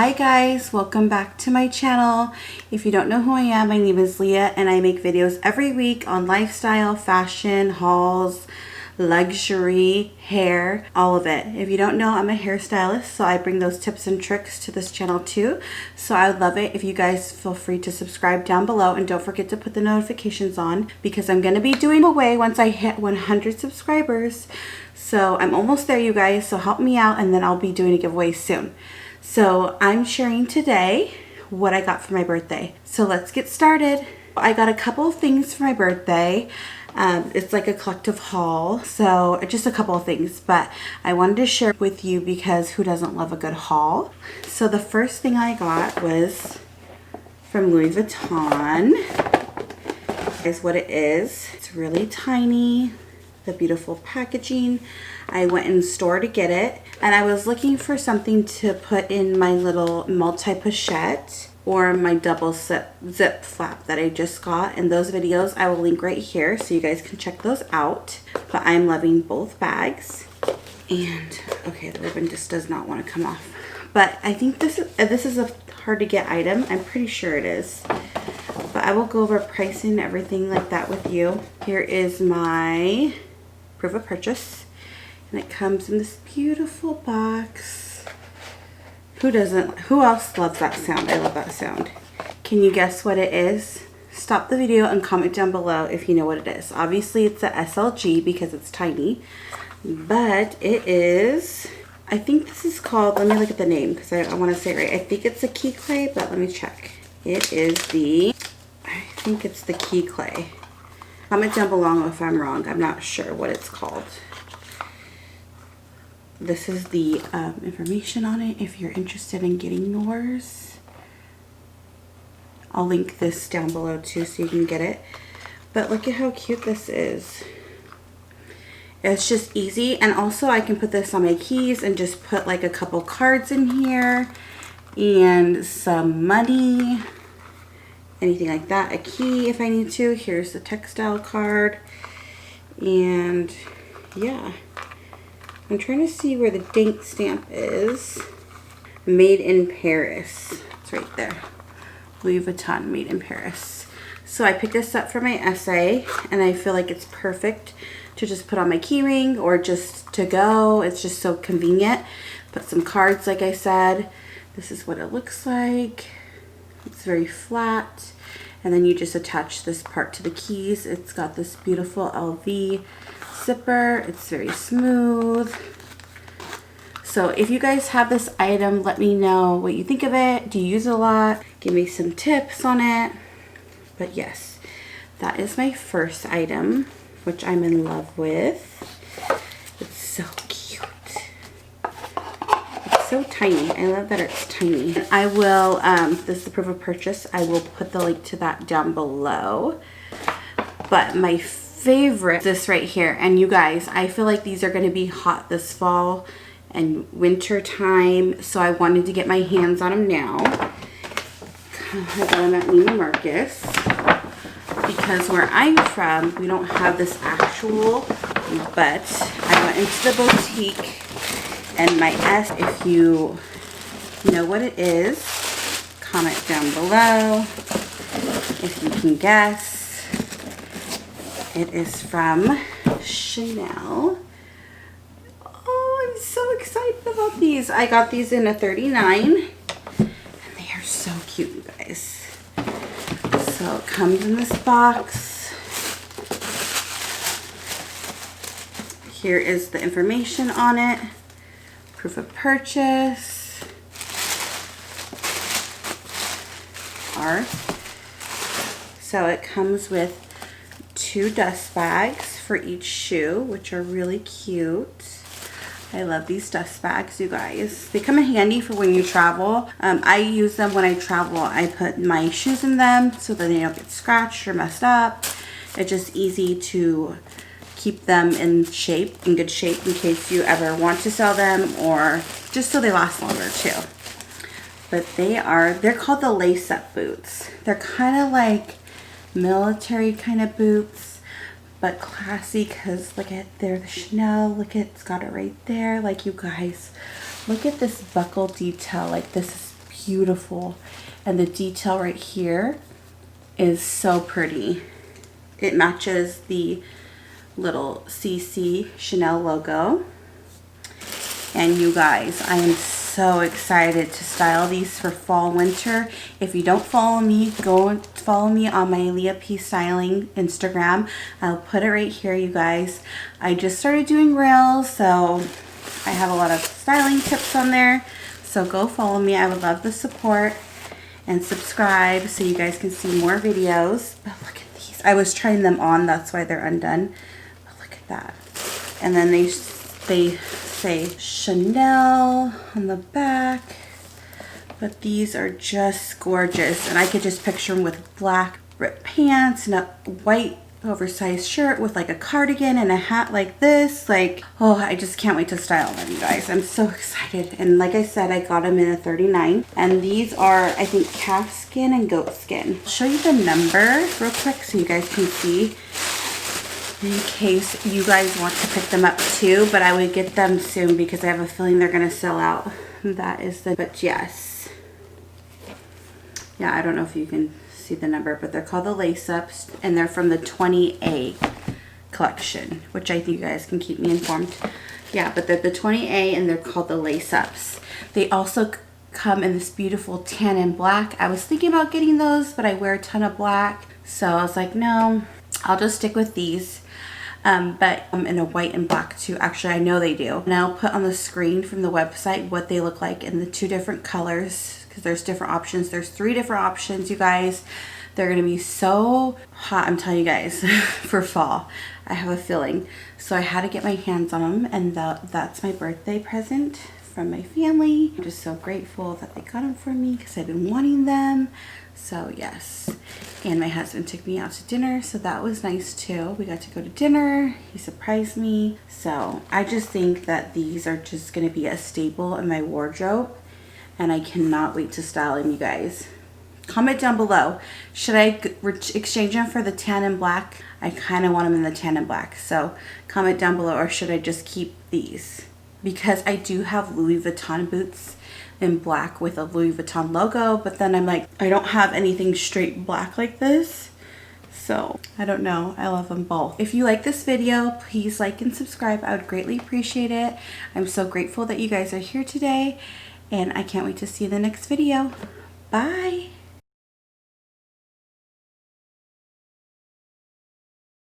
Hi guys, welcome back to my channel. If you don't know who I am, my name is Leah and I make videos every week on lifestyle, fashion, hauls, luxury, hair, all of it. If you don't know, I'm a hairstylist, so I bring those tips and tricks to this channel too. So I would love it if you guys feel free to subscribe down below and don't forget to put the notifications on because I'm going to be doing a giveaway once I hit 100 subscribers. So I'm almost there, you guys, so help me out and then I'll be doing a giveaway soon. So I'm sharing today what I got for my birthday. So let's get started. I got a couple of things for my birthday. It's like a collective haul, so just a couple of things, but I wanted to share with you because who doesn't love a good haul? So the first thing I got was from Louis Vuitton. Here's what it is. It's really tiny. The beautiful packaging. I went in store to get it and I was looking for something to put in my little multi-pochette or my double zip flap that I just got, and those videos I will link right here so you guys can check those out. But I'm loving both bags. And okay, the ribbon just does not want to come off, but I think this is a hard to get item. I'm pretty sure it is, but I will go over pricing and everything like that with you. Here is my proof of purchase, and it comes in this beautiful box. Who else loves that sound? I love that sound. Can you guess what it is? Stop the video and comment down below if you know what it is. Obviously it's a SLG because it's tiny, but it is, I think this is called, let me look at the name because I want to say it right. I think it's a key clay, but let me check. It is I think it's the key clay. Comment down below if I'm wrong. I'm not sure what it's called. This is the information on it if you're interested in getting yours. I'll link this down below too so you can get it. But look at how cute this is. It's just easy, and also I can put this on my keys and just put like a couple cards in here and some money, anything like that, a key if I need to. Here's the textile card, and yeah. I'm trying to see where the date stamp is. Made in Paris. It's right there. Louis Vuitton, made in Paris. So I picked this up for my essay, and I feel like it's perfect to just put on my key ring or just to go. It's just so convenient. Put some cards, like I said. This is what it looks like. It's very flat. And then you just attach this part to the keys. It's got this beautiful LV zipper. It's very smooth. So if you guys have this item, let me know what you think of it. Do you use it a lot? Give me some tips on it. But yes, that is my first item, which I'm in love with. It's so cute. It's so tiny. I love that it's tiny. I will, this is the proof of purchase. I will put the link to that down below. But my favorite, this right here, and you guys, I feel like these are going to be hot this fall and winter time, so I wanted to get my hands on them now. I got them at Neiman Marcus because where I'm from we don't have this actual, but I went into the boutique and my if you know what it is, comment down below if you can guess. It is from Chanel. Oh, I'm so excited about these. I got these in a 39 and they are so cute, you guys. So it comes in this box. Here is the information on it. Proof of purchase. So it comes with 2 dust bags for each shoe, which are really cute. I love these dust bags, you guys. They come in handy for when you travel. I use them when I travel. I put my shoes in them so that they don't get scratched or messed up. It's just easy to keep them in good shape in case you ever want to sell them, or just so they last longer too. But they're called the lace-up boots. They're kind of like military kind of boots, but classy, because look at the Chanel. Look at, it's got it right there. Like, you guys, look at this buckle detail. Like, this is beautiful. And the detail right here is so pretty. It matches the little CC Chanel logo. And you guys, I am so excited to style these for fall winter. If you don't follow me, go and follow me on my Leah P Styling Instagram. I'll put it right here, you guys. I just started doing Reels, so I have a lot of styling tips on there. So go follow me. I would love the support, and subscribe so you guys can see more videos. But look at these. I was trying them on, that's why they're undone. But look at that. And then they say Chanel on the back, but these are just gorgeous. And I could just picture them with black ripped pants and a white oversized shirt with like a cardigan and a hat like this. Like, oh, I just can't wait to style them, you guys. I'm so excited. And like I said, I got them in a 39, and these are, I think, calf skin and goat skin. I'll show you the number real quick so you guys can see, in case you guys want to pick them up too. But I would get them soon because I have a feeling they're gonna sell out. That is the, but yes, yeah, I don't know if you can see the number, but they're called the lace ups, and they're from the 20A collection, which I think you guys can keep me informed. Yeah, but they're the 20A and they're called the lace ups. They also come in this beautiful tan and black. I was thinking about getting those, but I wear a ton of black, so I was like, no, I'll just stick with these. But in a white and black too. Actually, I know they do. And I'll put on the screen from the website what they look like in the 2 different colors, because there's different options. There's 3 different options, you guys. They're gonna be so hot, I'm telling you guys, for fall. I have a feeling. So I had to get my hands on them, and that's my birthday present from my family. I'm just so grateful that they got them for me because I've been wanting them. So yes. And my husband took me out to dinner, so that was nice too. We got to go to dinner. He surprised me. So I just think that these are just going to be a staple in my wardrobe, and I cannot wait to style them, you guys. Comment down below. Should I exchange them for the tan and black? I kind of want them in the tan and black. So comment down below, or should I just keep these? Because I do have Louis Vuitton boots in black with a Louis Vuitton logo, but then I'm like, I don't have anything straight black like this, so I don't know. I love them both. If you like this video, please like and subscribe. I would greatly appreciate it. I'm so grateful that you guys are here today, and I can't wait to see you in the next video. Bye.